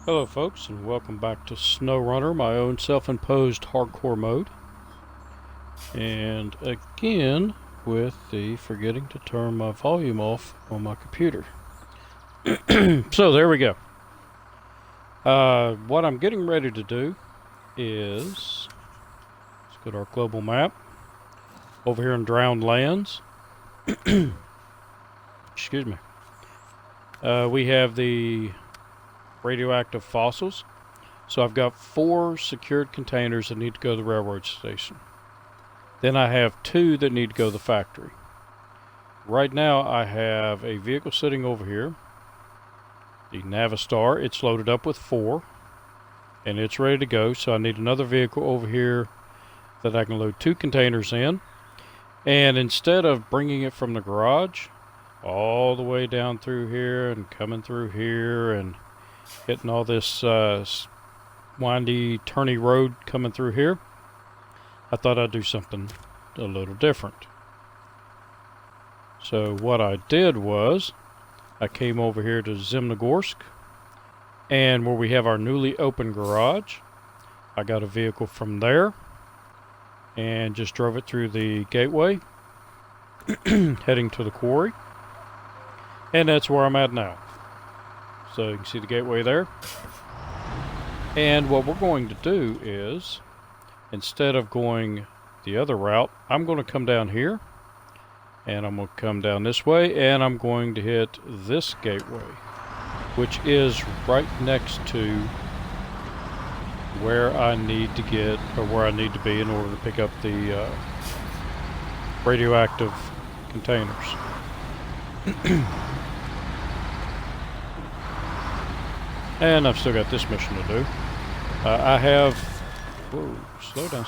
Hello folks, and welcome back to SnowRunner, my own self-imposed hardcore mode. And again, with the forgetting to turn my volume off on my computer. So there we go. What I'm getting ready to do is, let's go to our global map. Over here in Drowned Lands, excuse me, we have the radioactive fossils. So I've got 4 secured containers that need to go to the railroad station. Then I have 2 that need to go to the factory. Right now I have a vehicle sitting over here, the Navistar. It's loaded up with 4 and it's ready to go. So I need another vehicle over here that I can load 2 containers in. And instead of bringing it from the garage all the way down through here and coming through here and hitting all this windy, turny road coming through here, I thought I'd do something a little different. So what I did was, I came over here to Zemnogorsk, and where we have our newly opened garage, I got a vehicle from there, and just drove it through the gateway, heading to the quarry, and that's where I'm at now. So you can see the gateway there. And what we're going to do is, instead of going the other route, I'm going to come down here, and I'm going to come down this way, and I'm going to hit this gateway, which is right next to where I need to get, or where I need to be in order to pick up the radioactive containers. And I've still got this mission to do. I have... Whoa, slow down.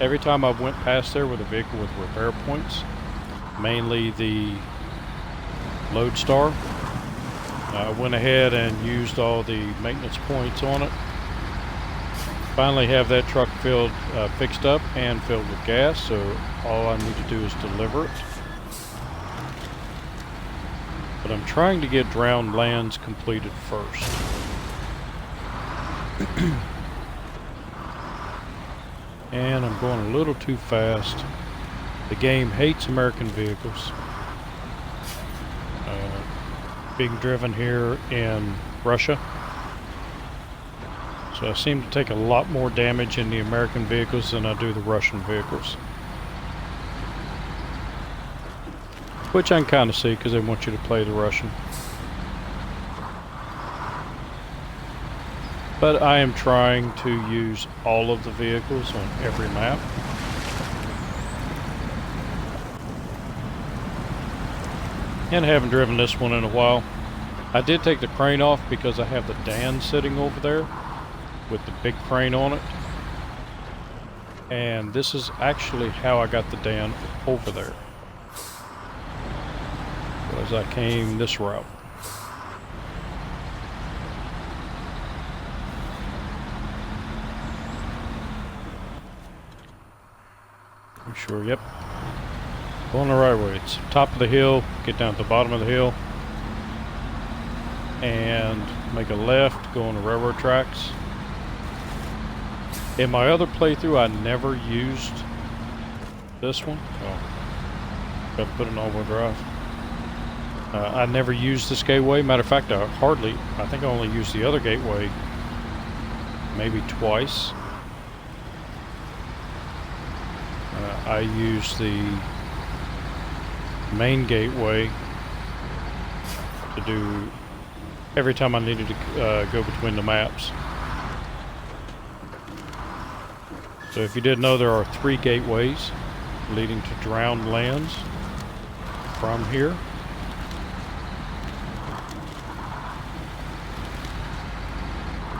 Every time I went past there with a vehicle with repair points, mainly the Lodestar, I went ahead and used all the maintenance points on it. Finally have that truck filled, fixed up and filled with gas, so all I need to do is deliver it. But I'm trying to get Drowned Lands completed first. And I'm going a little too fast. The game hates American vehicles. Being driven here in Russia. So I seem to take a lot more damage in the American vehicles than I do the Russian vehicles. Which I can kind of see because they want you to play the Russian. But I am trying to use all of the vehicles on every map. And I haven't driven this one in a while. I did take the crane off because I have the Dan sitting over there with the big crane on it. And this is actually how I got the Dan over there. Was I came this route. I'm sure, yep. Going the right way. It's top of the hill, get down to the bottom of the hill, and make a left, go on the railroad tracks. In my other playthrough, I never used this one. Oh, got to put it in all-wheel drive. I never used this gateway. Matter of fact, I think I only used the other gateway maybe twice. I used the main gateway to do every time I needed to go between the maps. So if you didn't know, there are 3 gateways leading to Drowned Lands from here.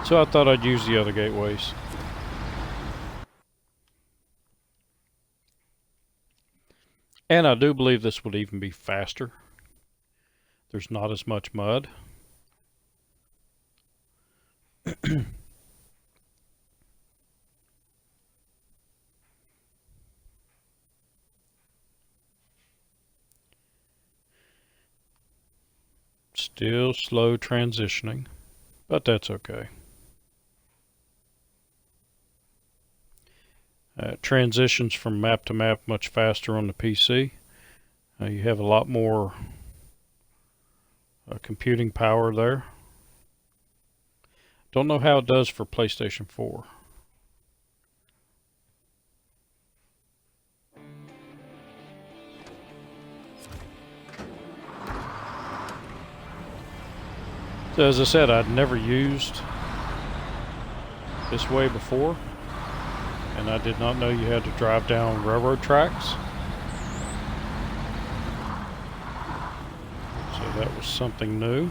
So I thought I'd use the other gateways. And I do believe this would even be faster. There's not as much mud. Still slow transitioning, but that's okay. Transitions from map to map much faster on the PC. You have a lot more computing power there. Don't know how it does for PlayStation 4. So as I said, I'd never used this way before, and I did not know you had to drive down railroad tracks. So that was something new.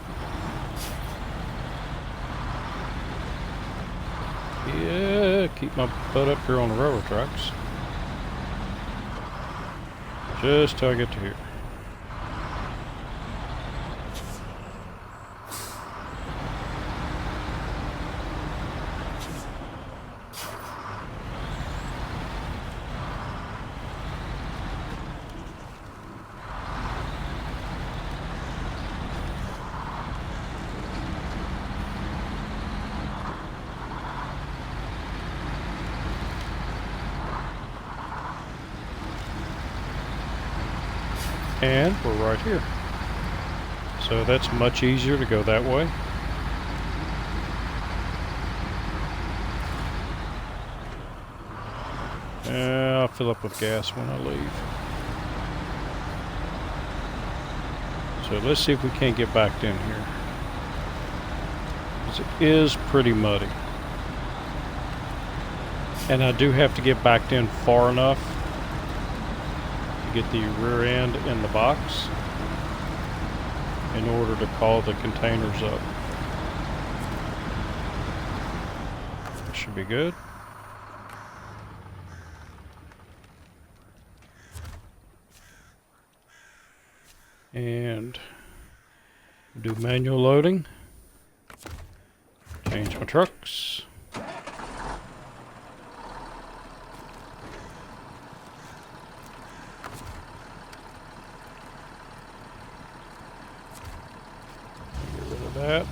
Yeah, keep my butt up here on the railroad tracks. Just till I get to here. And we're right here. So that's much easier to go that way. I'll fill up with gas when I leave. So let's see if we can't get backed in here. Because it is pretty muddy. And I do have to get backed in far enough to get the rear end in the box in order to call the containers up. Should be good. And do manual loading. Change my trucks. Get rid of that.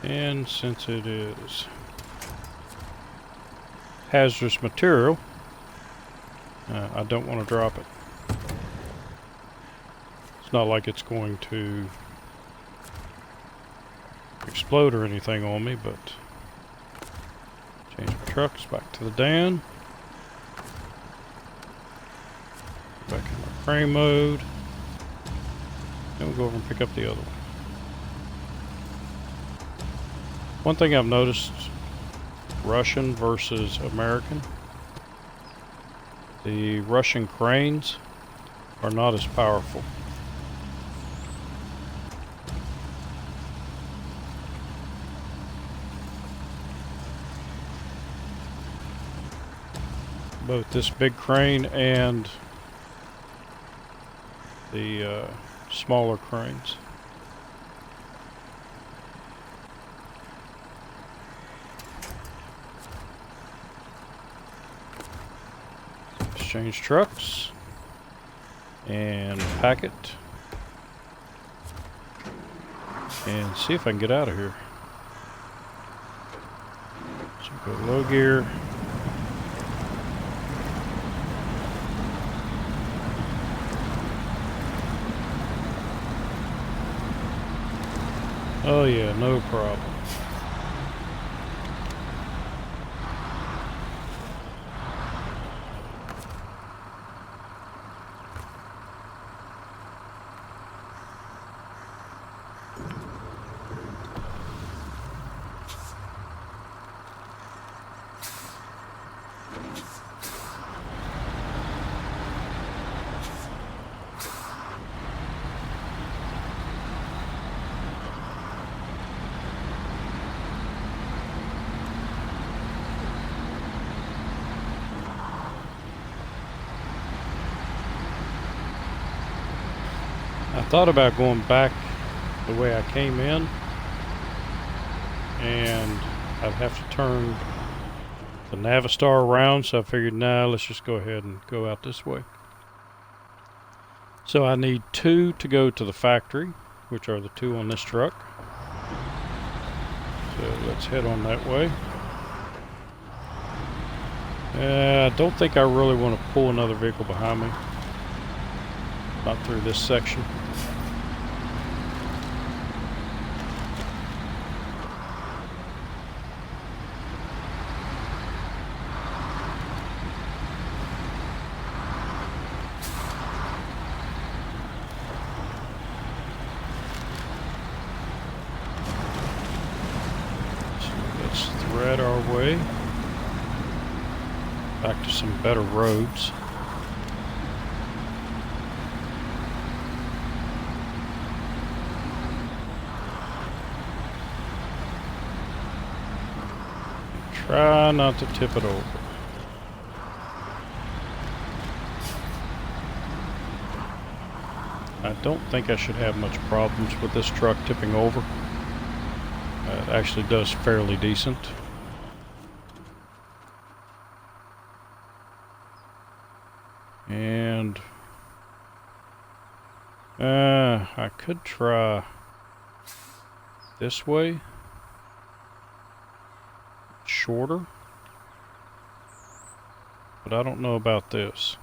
And since it is hazardous material, I don't want to drop it. It's not like it's going to explode or anything on me, but change my trucks back to the Dan. Back in my crane mode. Then we'll go over and pick up the other one. One thing I've noticed, Russian versus American, the Russian cranes are not as powerful. Both this big crane and the smaller cranes. Change trucks and pack it and see if I can get out of here. So go low gear. Oh yeah, no problem. thought about going back the way I came in, and I'd have to turn the Navistar around, so I figured, nah, let's just go ahead and go out this way. So I need 2 to go to the factory, which are the 2 on this truck. So let's head on that way. I don't think I really want to pull another vehicle behind me. Not through this section. Thread our way back to some better roads. Try not to tip it over. I don't think I should have much problems with this truck tipping over. It actually does fairly decent. And I could try this way. Shorter. But I don't know about this.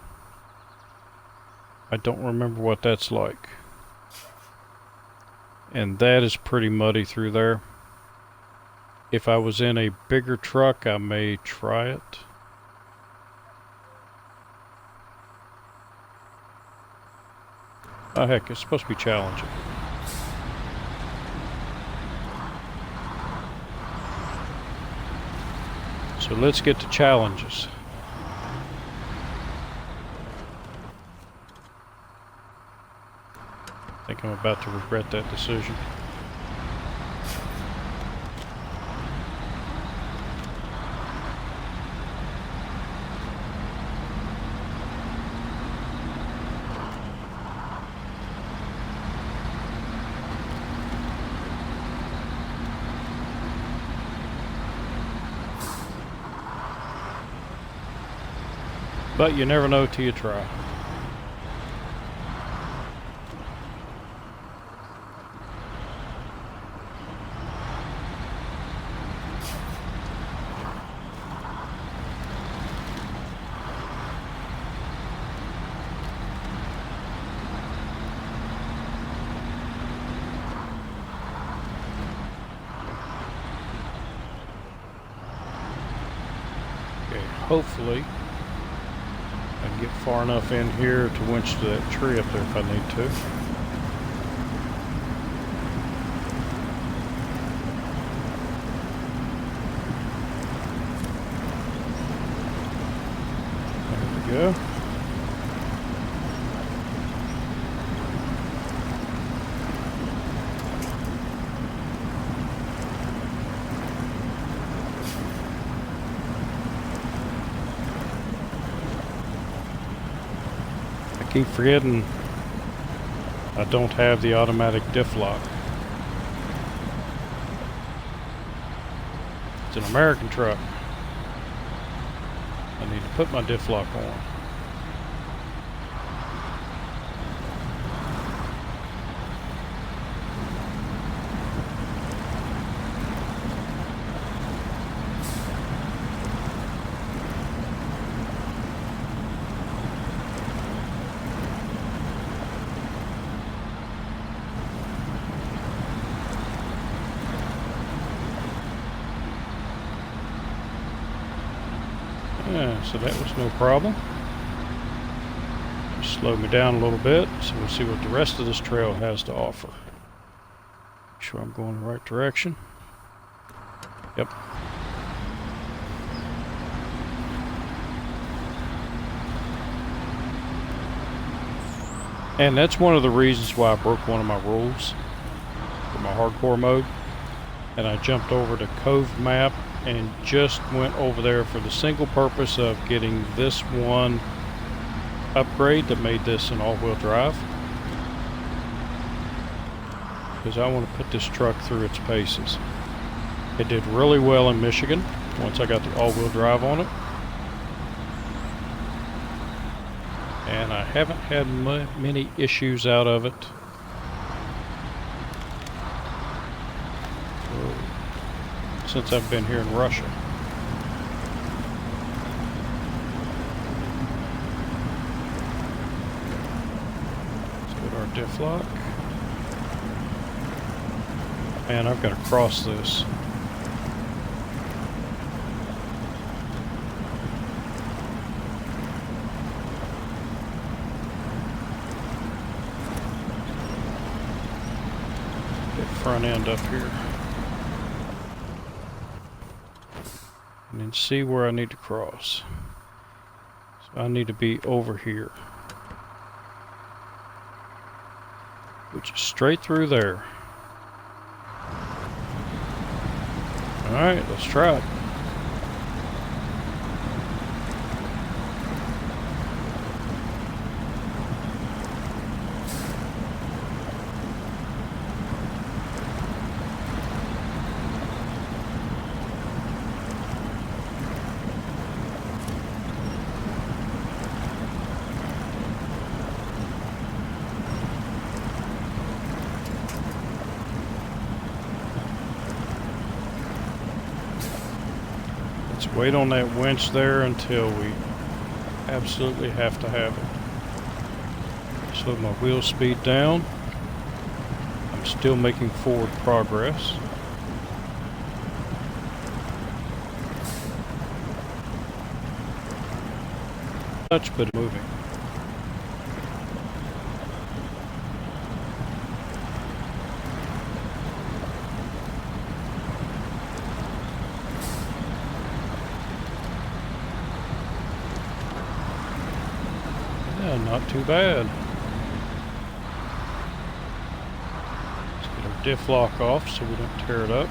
I don't remember what that's like. And that is pretty muddy through there. If I was in a bigger truck, I may try it. Oh heck, it's supposed to be challenging. So let's get to challenges. I think I'm about to regret that decision. But you never know till you try. Okay, hopefully I can get far enough in here to winch to that tree up there if I need to. There we go. I keep forgetting I don't have the automatic diff lock. It's an American truck. I need to put my diff lock on. Yeah, so that was no problem. Just slowed me down a little bit, so we'll see what the rest of this trail has to offer. Make sure I'm going in the right direction. Yep. And that's one of the reasons why I broke one of my rules for my hardcore mode. And I jumped over to Cove Map and just went over there for the single purpose of getting this one upgrade that made this an all-wheel drive. because I want to put this truck through its paces. It did really well in Michigan once I got the all-wheel drive on it. And I haven't had many issues out of it. Since I've been here in Russia. Let's go to our diff lock. Man, I've got to cross this. Get front end up here. And then see where I need to cross. So I need to be over here. Which is straight through there. Alright, let's try it. Let's wait on that winch there until we absolutely have to have it. Slow my wheel speed down. I'm still making forward progress. Much, but moving. Not too bad. Let's get our diff lock off so we don't tear it up.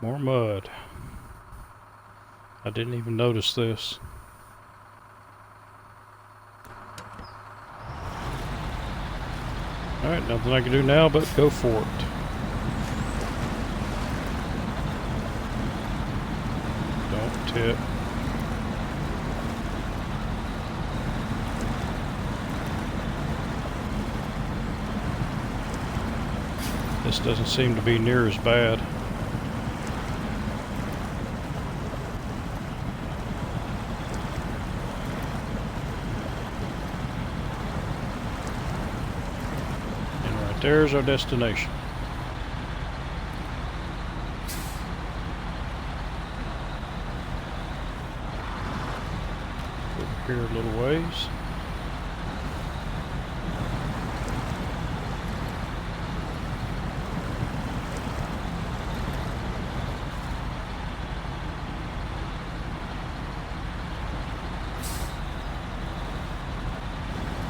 More mud. I didn't even notice this. Alright, nothing I can do now but go for it. Don't tip. This doesn't seem to be near as bad. There's our destination. Over here a little ways.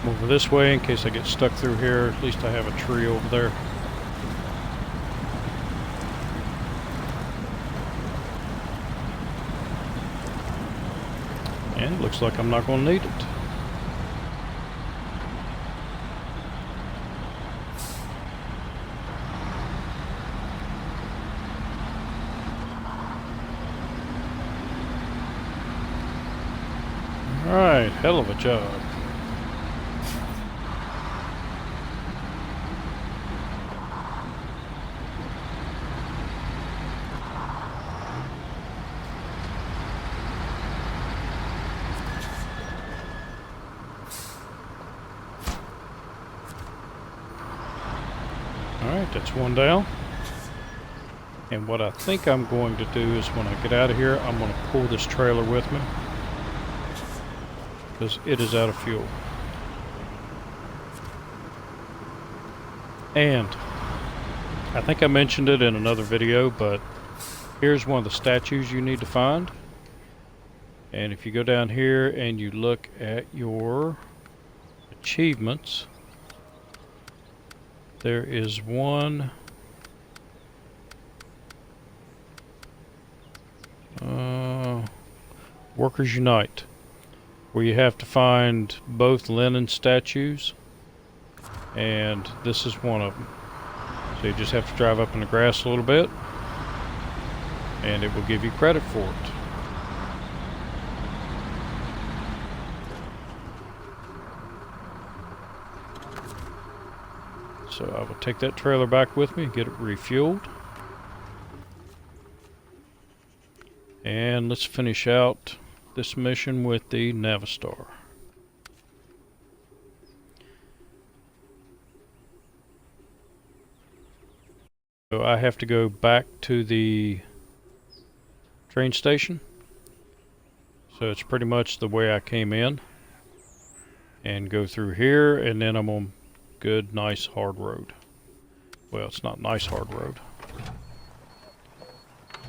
Over this way in case I get stuck through here. At least I have a tree over there. And it looks like I'm not going to need it. Alright, hell of a job. Alright, that's one down. And what I think I'm going to do is when I get out of here, I'm going to pull this trailer with me. Because it is out of fuel. And I think I mentioned it in another video, but here's one of the statues you need to find. And if you go down here and you look at your achievements, There is one. Workers Unite, where you have to find both linen statues, and this is one of them. So you just have to drive up in the grass a little bit, and it will give you credit for it. So I will take that trailer back with me and get it refueled. And let's finish out this mission with the Navistar. So I have to go back to the train station. So it's pretty much the way I came in. And go through here, and then I'm on good, nice, hard road. Well, it's not nice hard road.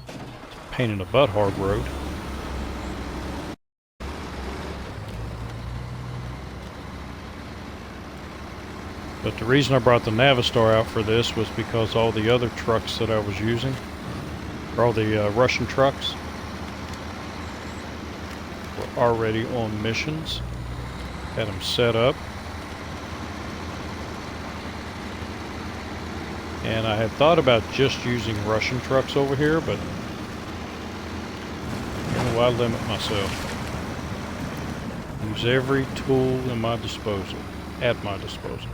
It's a pain in the butt hard road. But the reason I brought the Navistar out for this was because all the other trucks that I was using, or all the Russian trucks, were already on missions. Had them set up. And I had thought about just using Russian trucks over here, but I limit myself. Use every tool in my disposal, at my disposal.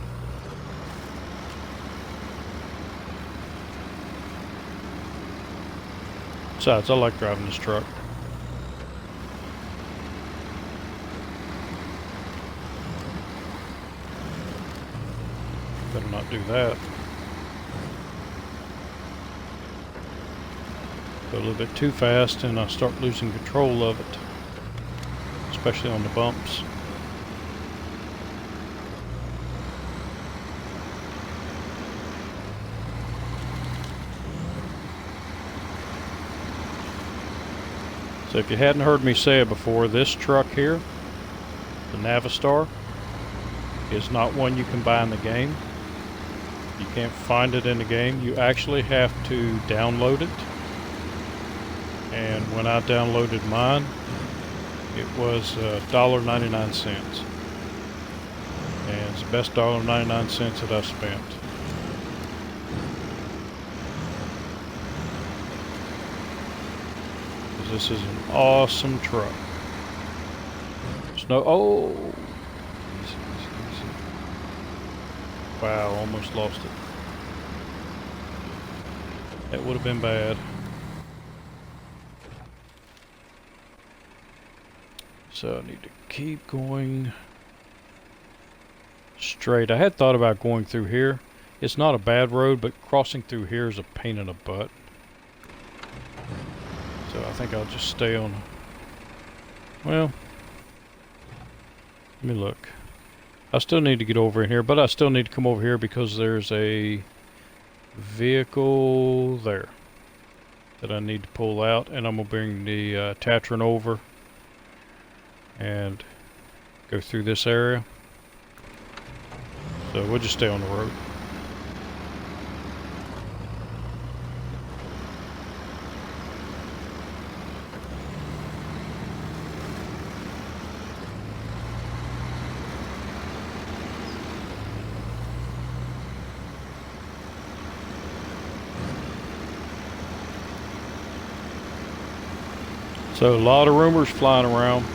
Besides, I like driving this truck. Better not do that. Go a little bit too fast and I start losing control of it, especially on the bumps. So if you hadn't heard me say it before, this truck here, the Navistar, is not one you can buy in the game. You can't find it in the game. You actually have to download it. And when I downloaded mine, it was $1.99. And it's the best $1.99 that I've spent. Because this is an awesome truck. Oh! Easy, easy, easy. Wow, almost lost it. That would have been bad. So I need to keep going straight. I had thought about going through here. It's not a bad road, but crossing through here is a pain in the butt. So I think I'll just stay on. Well, let me look. I still need to get over in here, but I still need to come over here because there's a vehicle there that I need to pull out, and I'm going to bring the Tatron over and go through this area. So we'll just stay on the road. So a lot of rumors flying around.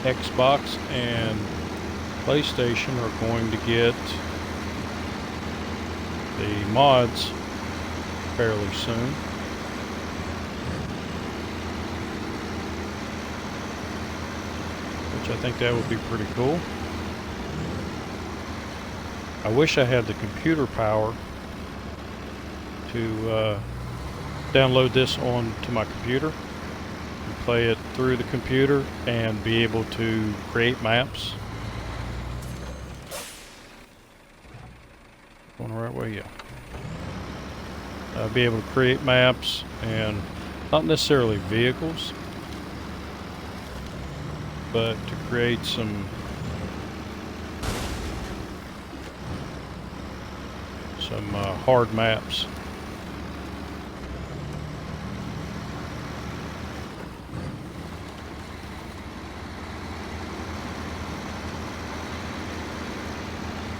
Xbox and PlayStation are going to get the mods fairly soon. Which I think that would be pretty cool. I wish I had the computer power to download this onto my computer. Play it through the computer and be able to create maps. Going the right way, yeah. Be able to create maps and not necessarily vehicles, but to create some some hard maps.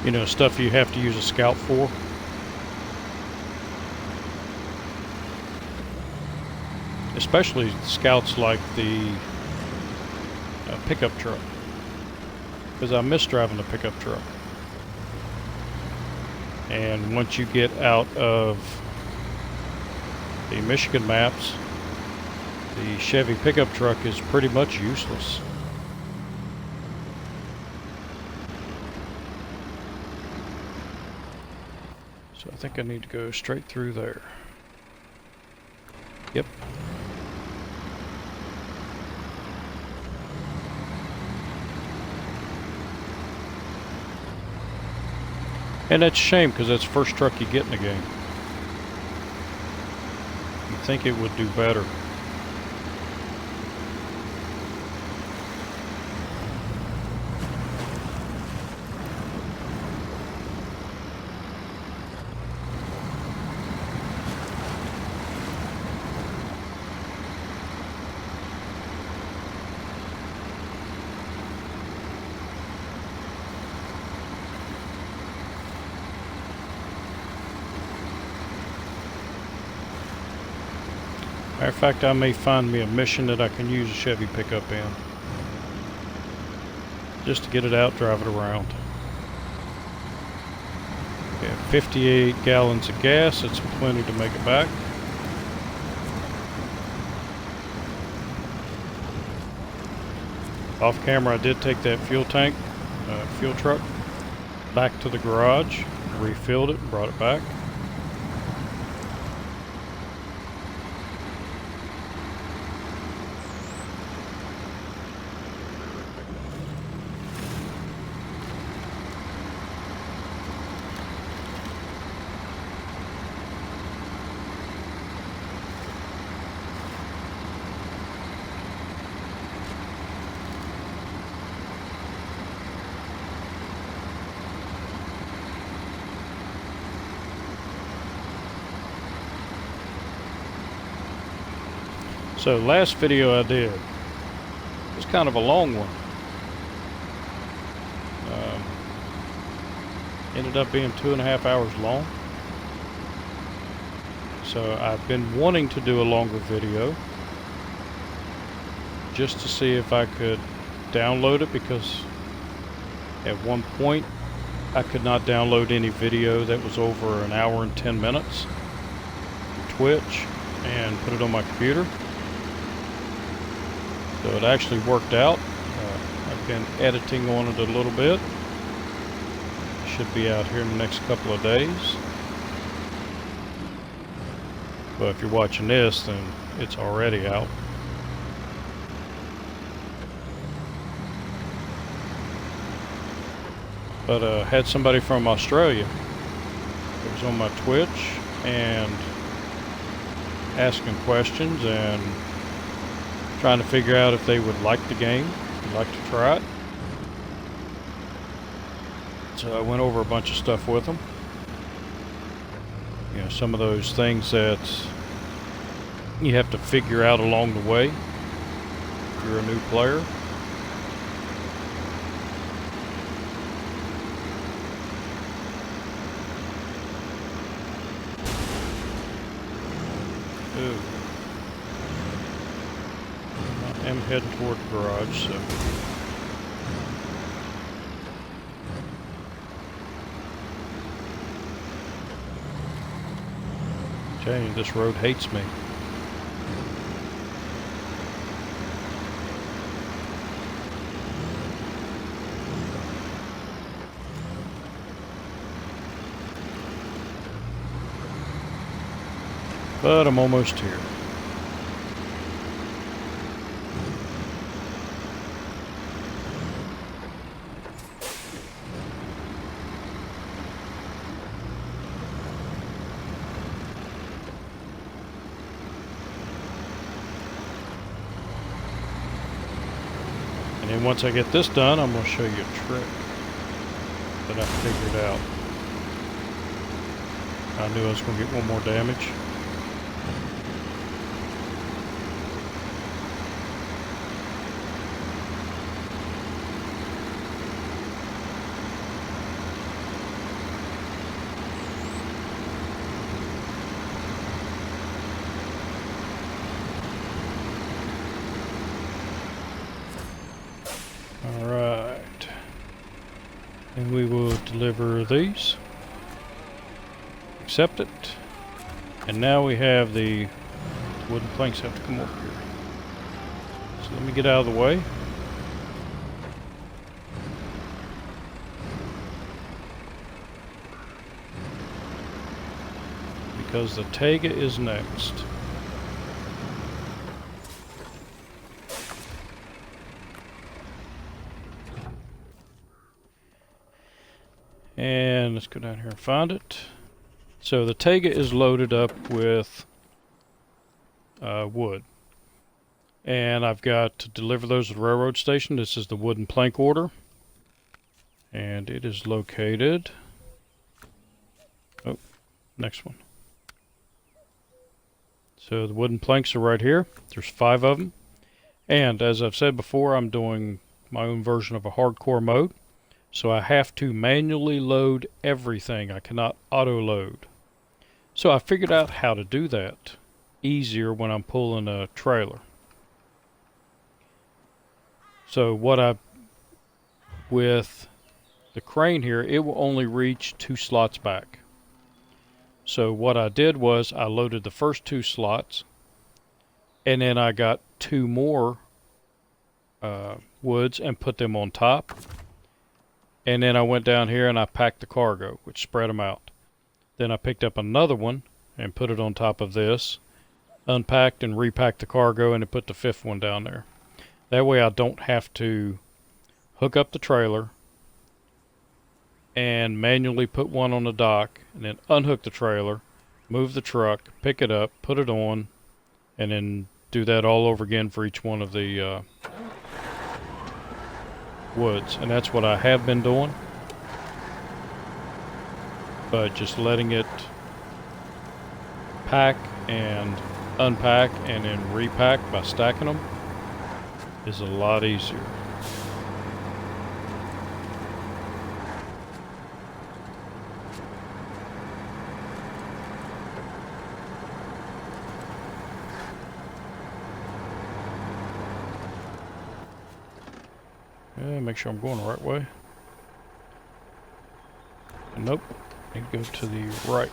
You know, stuff you have to use a scout for. Especially scouts like the pickup truck. Because I miss driving the pickup truck. And once you get out of the Michigan maps, the Chevy pickup truck is pretty much useless. So I think I need to go straight through there. Yep. And that's a shame, because that's the first truck you get in the game. You'd think it would do better. Matter of fact, I may find me a mission that I can use a Chevy pickup in. Just to get it out, drive it around. Okay, 58 gallons of gas, that's plenty to make it back. Off camera, I did take that fuel truck, back to the garage, refilled it, and brought it back. So last video I did was kind of a long one. Ended up being 2.5 hours long. So I've been wanting to do a longer video just to see if I could download it, because at one point I could not download any video that was over an hour and 10 minutes from Twitch and put it on my computer. So it actually worked out. I've been editing on it a little bit. Should be out here in the next couple of days. But if you're watching this, then it's already out. But had somebody from Australia that was on my Twitch and asking questions and trying to figure out if they would like the game, would like to try it. So I went over a bunch of stuff with them. You know, some of those things that you have to figure out along the way if you're a new player. Ooh. I am heading toward the garage, so. Tell you, this road hates me. But I'm almost here. And then once I get this done, I'm going to show you a trick that I figured out. I knew I was going to get one more damage. Alright. And we will deliver these. Accept it. And now we have the wooden planks have to come over here. So let me get out of the way. Because the Taiga is next. And let's go down here and find it. So the Taiga is loaded up with wood. And I've got to deliver those at the railroad station. This is the wooden plank order. And it is located... Oh, next one. So the wooden planks are right here. There's 5 of them. And as I've said before, I'm doing my own version of a hardcore mode. So I have to manually load everything. I cannot auto load. So I figured out how to do that easier when I'm pulling a trailer. So with the crane here, it will only reach 2 slots back. So what I did was I loaded the first 2 slots, and then I got 2 more woods and put them on top. And then I went down here and I packed the cargo, which spread them out. Then I picked up another one and put it on top of this, unpacked and repacked the cargo, and then put the 5th one down there. That way I don't have to hook up the trailer and manually put one on the dock and then unhook the trailer, move the truck, pick it up, put it on, and then do that all over again for each one of the woods. And that's what I have been doing, but just letting it pack and unpack and then repack by stacking them is a lot easier. Make sure I'm going the right way. Nope, I need to go to the right.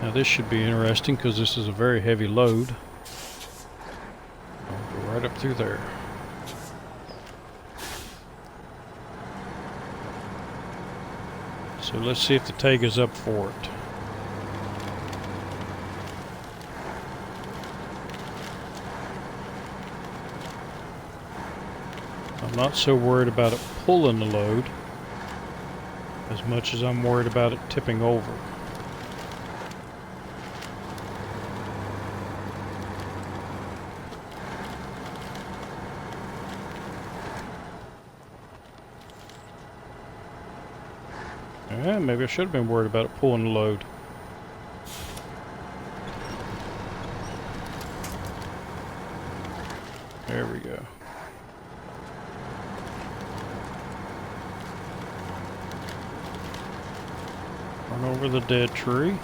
Now this should be interesting because this is a very heavy load. I'll go right up through there. So let's see if the Taiga's up for it. I'm not so worried about it pulling the load as much as I'm worried about it tipping over. Yeah, maybe I should have been worried about it pulling the load. There we go. Run over the dead tree.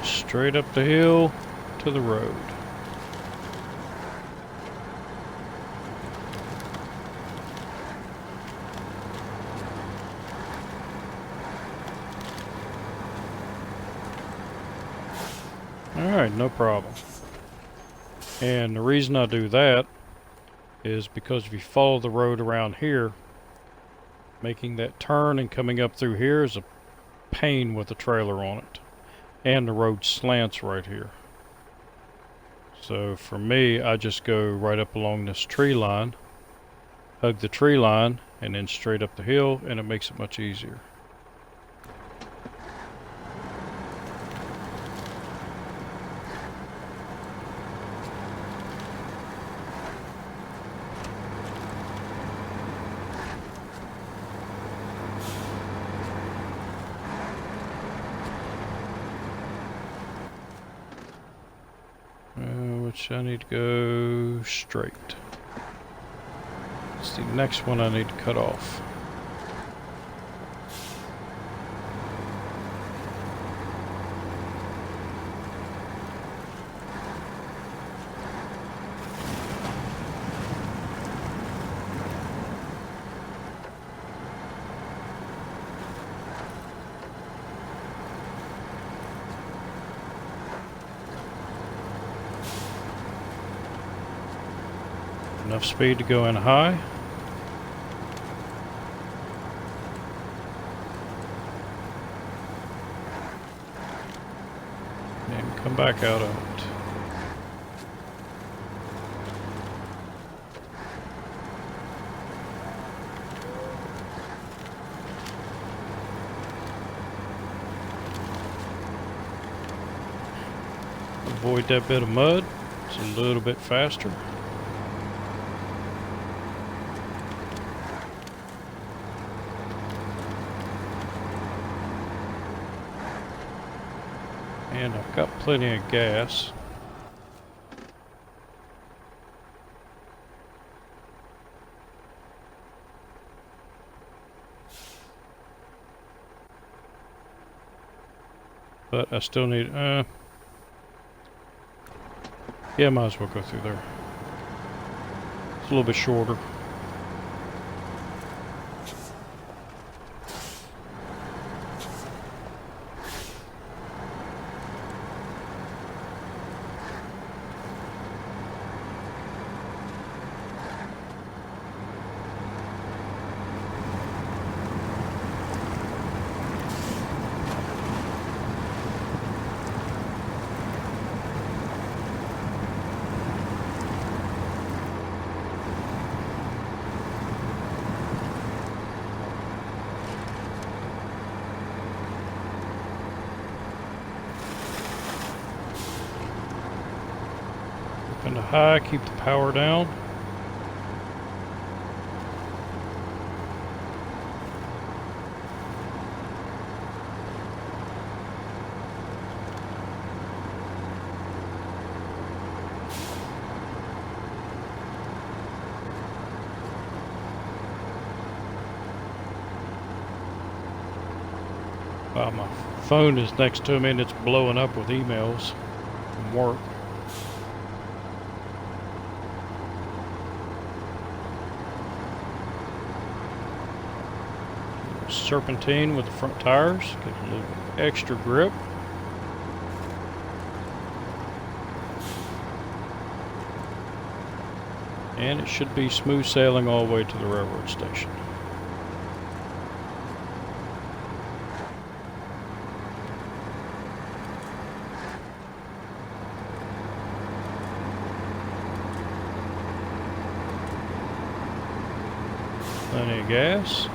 Straight up the hill to the road. Alright, no problem. And the reason I do that is because if you follow the road around here, making that turn and coming up through here is a pain with a trailer on it. And the road slants right here. So for me, I just go right up along this tree line, hug the tree line, and then straight up the hill, and it makes it much easier. which I need to go straight. It's the next one I need to cut off. Enough speed to go in high. And come back out of it. Avoid that bit of mud. It's a little bit faster. And I've got plenty of gas. But I still need, yeah, might as well go through there. It's a little bit shorter. Up into high, keep the power down. My phone is next to me and it's blowing up with emails from work. Serpentine with the front tires, get a little extra grip. And it should be smooth sailing all the way to the railroad station. Plenty of gas.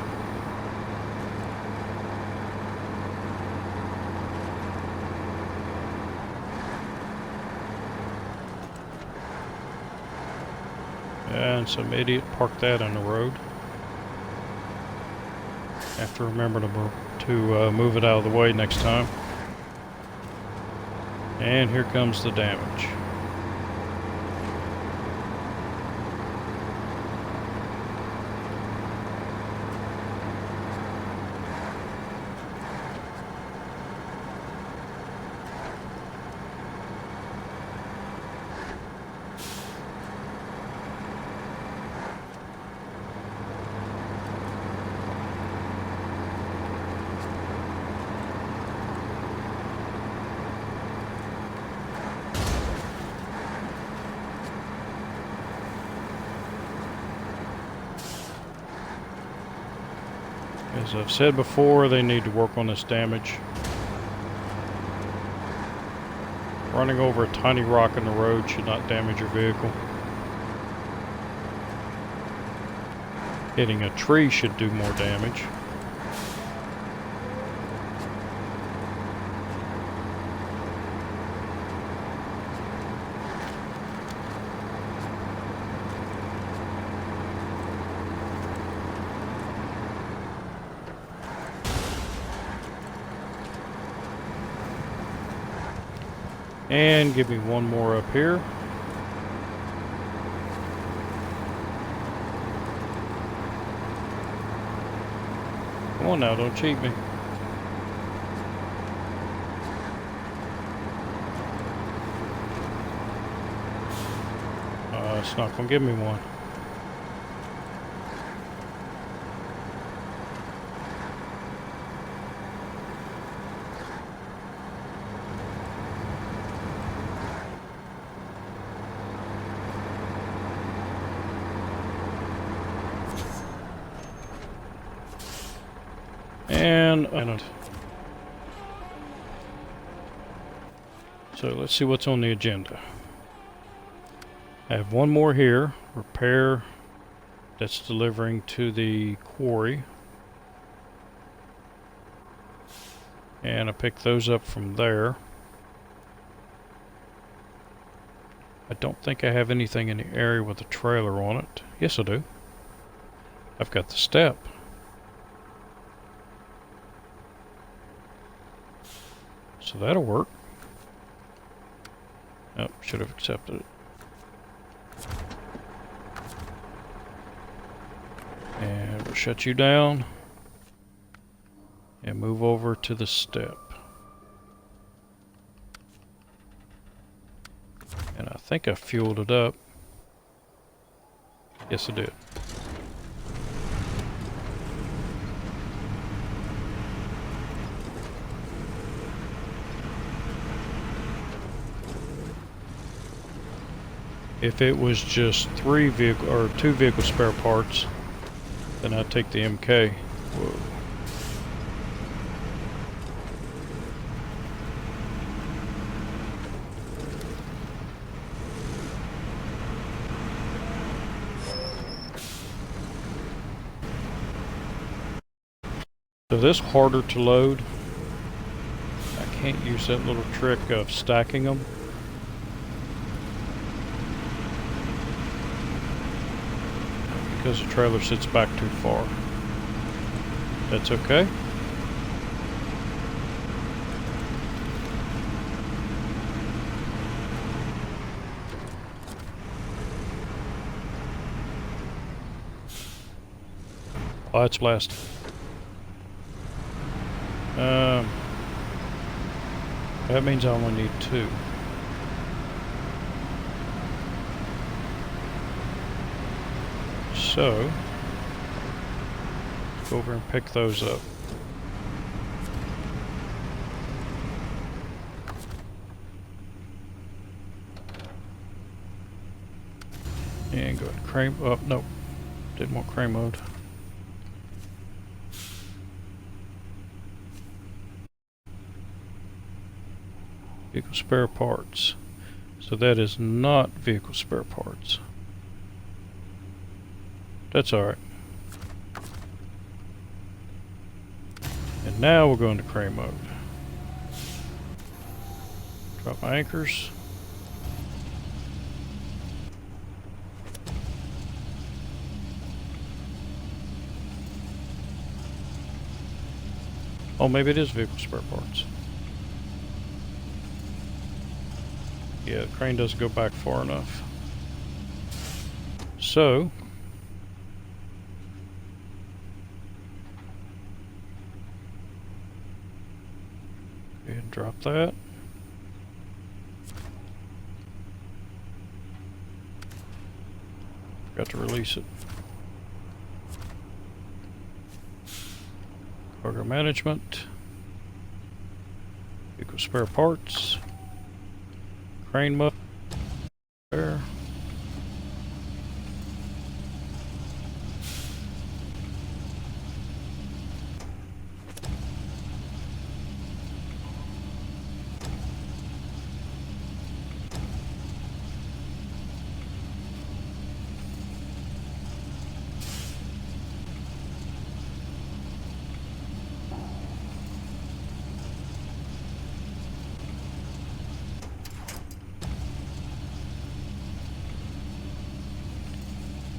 And some idiot parked that on the road. Have to remember to move it out of the way next time. And here comes the damage. As I've said before, they need to work on this damage. Running over a tiny rock in the road should not damage your vehicle. Hitting a tree should do more damage. And give me one more up here. Come on now, don't cheat me. It's not gonna give me one. And so let's see what's on the agenda. I have one more here, repair, that's delivering to the quarry. And I picked those up from there. I don't think I have anything in the area with a trailer on it. Yes, I do. I've got the step. So that'll work. Oh, should have accepted it. And we'll shut you down and move over to the step. And I think I fueled it up. Yes, I did. If it was just two vehicle spare parts, then I'd take the MK. Whoa. So this harder to load. I can't use that little trick of stacking them. Because the trailer sits back too far. That's okay. Oh, it's blasted. That means I only need 2. So, go over and pick those up. And go ahead and crane, oh, no, didn't want crane mode. Vehicle spare parts. So that is not vehicle spare parts. That's alright. And now we're going to crane mode. Drop my anchors. Oh, maybe it is vehicle spare parts. Yeah, the crane doesn't go back far enough. So, go ahead and drop that. Forgot to release it. Cargo management. Vehicle spare parts. Crane mode. There.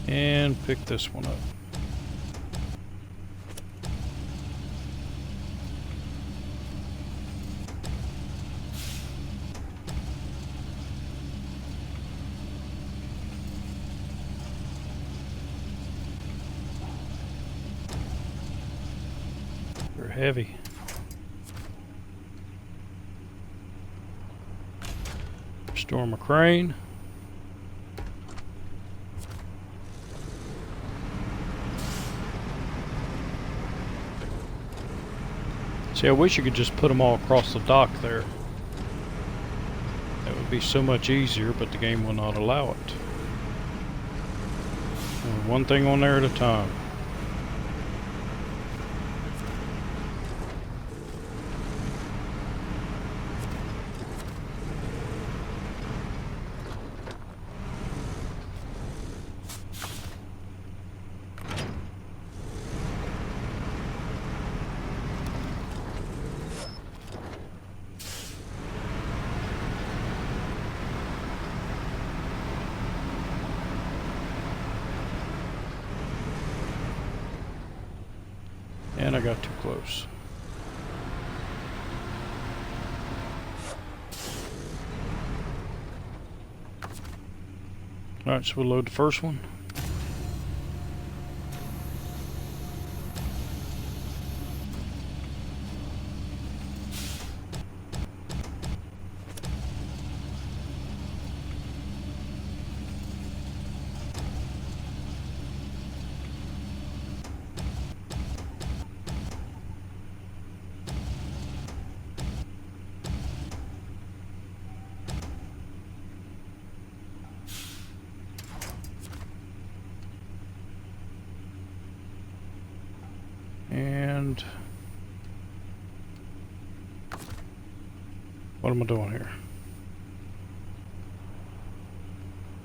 And pick this one up. heavy. Restore my crane. See, I wish you could just put them all across the dock there. That would be so much easier, but the game will not allow it. One thing on there at a time. And I got too close. Alright, so we'll load the first one. And what am I doing here?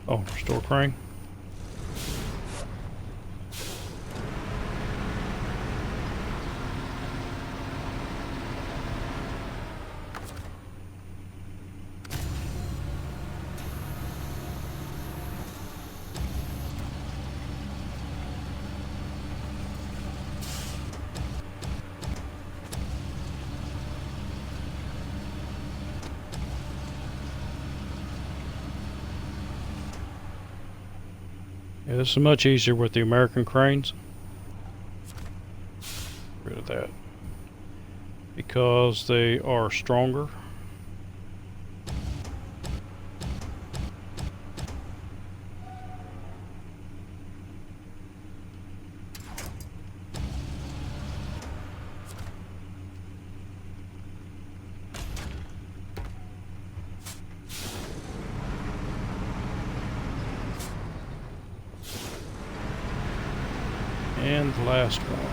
Oh, restore crane. Yeah, this is much easier with the American cranes. Get rid of that. Because they are stronger. And the last one.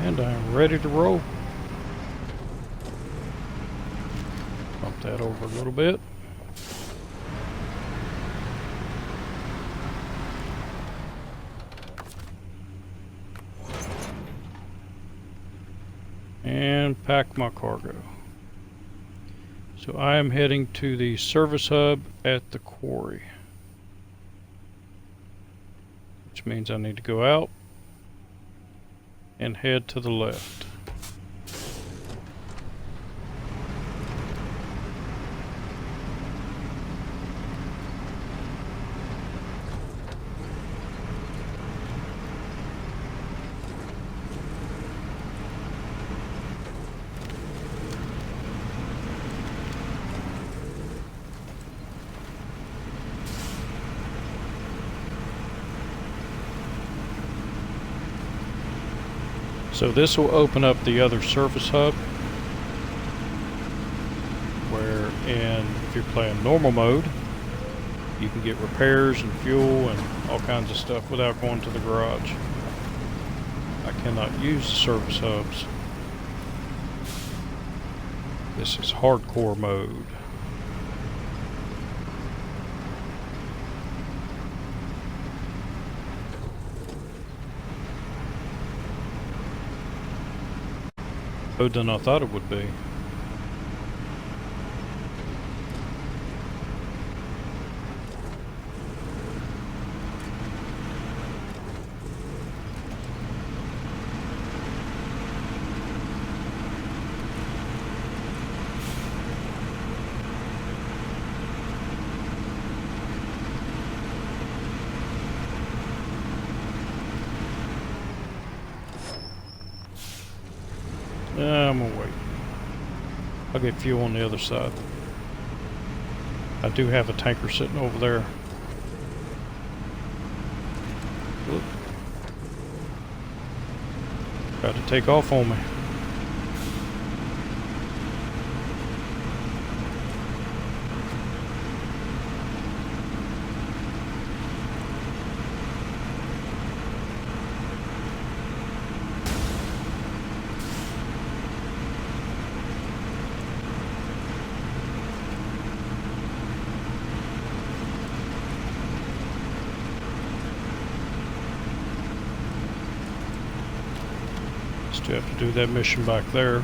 And I'm ready to roll. Bump that over a little bit. And pack my cargo. So I am heading to the service hub at the quarry. Which means I need to go out and head to the left. So this will open up the other service hub, where if you're playing normal mode, you can get repairs and fuel and all kinds of stuff without going to the garage. I cannot use the service hubs. This is hardcore mode. than I thought it would be. I'm gonna wait. I'll get fuel on the other side. I do have a tanker sitting over there. Whoop. Tried to take off on me. Still have to do that mission back there.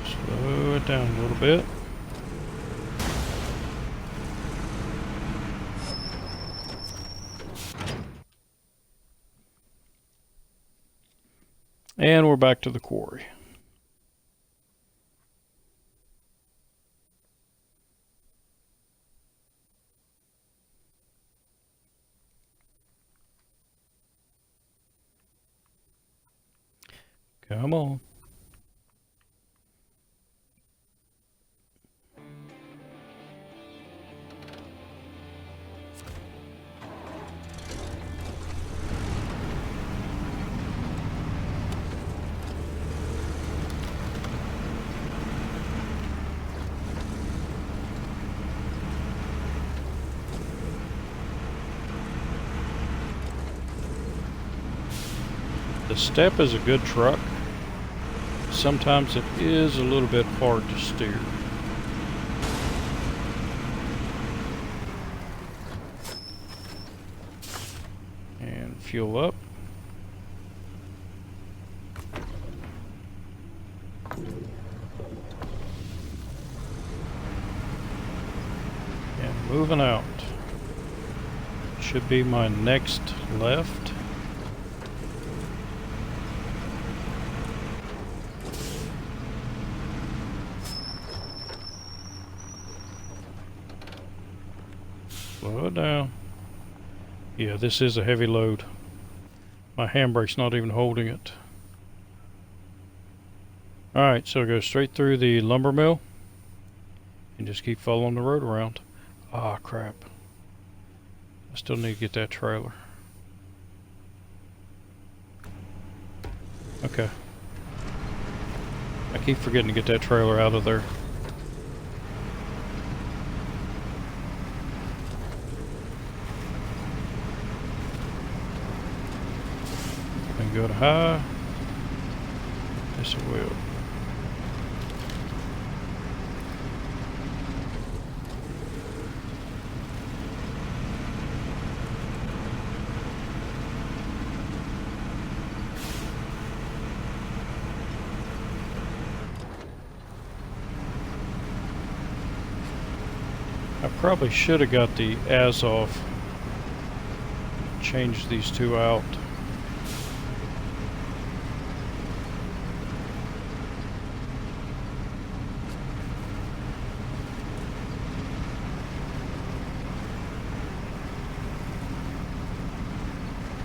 Slow it down a little bit. And we're back to the quarry. Come on. The Step is a good truck. Sometimes it is a little bit hard to steer. And fuel up. And moving out. Should be my next left. Slow it down. Yeah, this is a heavy load. My handbrake's not even holding it. Alright, so go straight through the lumber mill and just keep following the road around. Ah, crap. I still need to get that trailer. Okay. I keep forgetting to get that trailer out of there. And go to high. Yes, it will. I probably should have got the as off. Change these two out.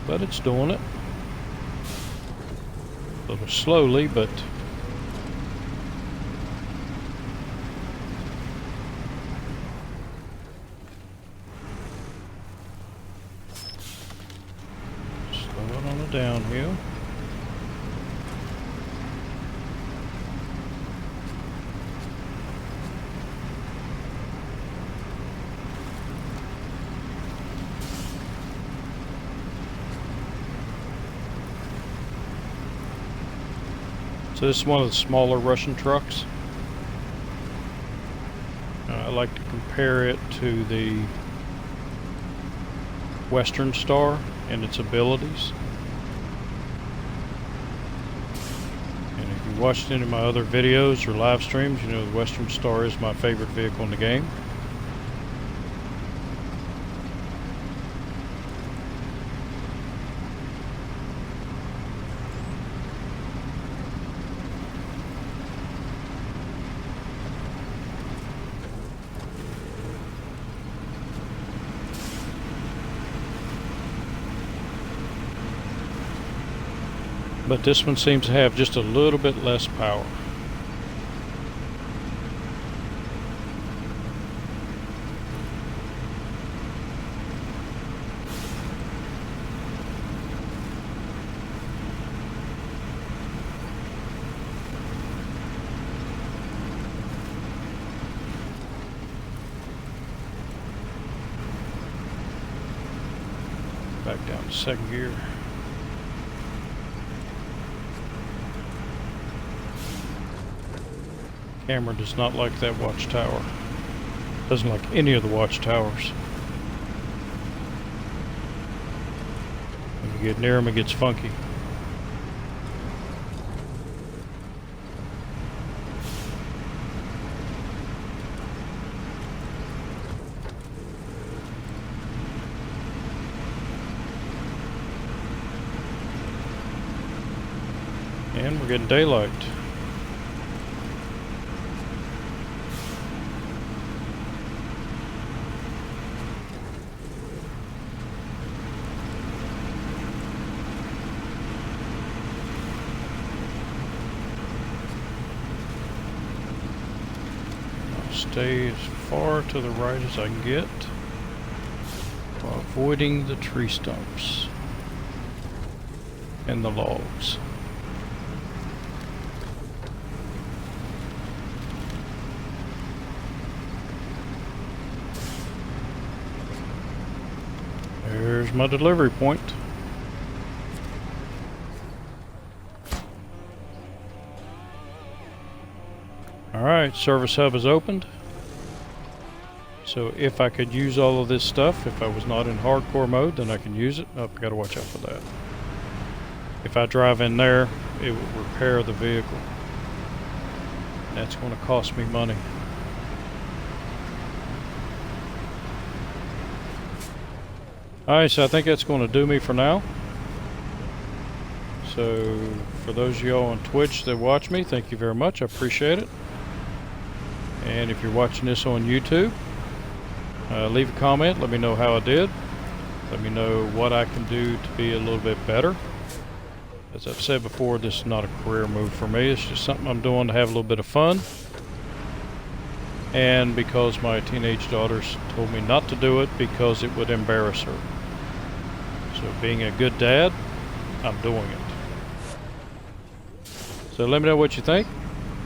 But it's doing it. A little slowly, but slow it on the downhill. So this is one of the smaller Russian trucks. I like to compare it to the Western Star and its abilities. And if you watched any of my other videos or live streams, you know the Western Star is my favorite vehicle in the game. But this one seems to have just a little bit less power. Back down to second gear. Camera does not like that watchtower. Doesn't like any of the watchtowers. When you get near them, it gets funky. And we're getting daylight. Stay as far to the right as I can get while avoiding the tree stumps and the logs. There's my delivery point. Alright, service hub is opened. So if I could use all of this stuff, if I was not in hardcore mode, then I can use it. Oh, I gotta watch out for that. If I drive in there, it will repair the vehicle. That's going to cost me money. Alright, so I think that's going to do me for now. So for those of y'all on Twitch that watch me, thank you very much. I appreciate it. And if you're watching this on YouTube, leave a comment. Let me know how I did. Let me know what I can do to be a little bit better. As I've said before, this is not a career move for me. It's just something I'm doing to have a little bit of fun. And because my teenage daughters told me not to do it because it would embarrass her. So being a good dad, I'm doing it. So let me know what you think,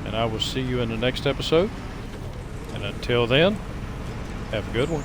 and I will see you in the next episode. And until then, have a good one.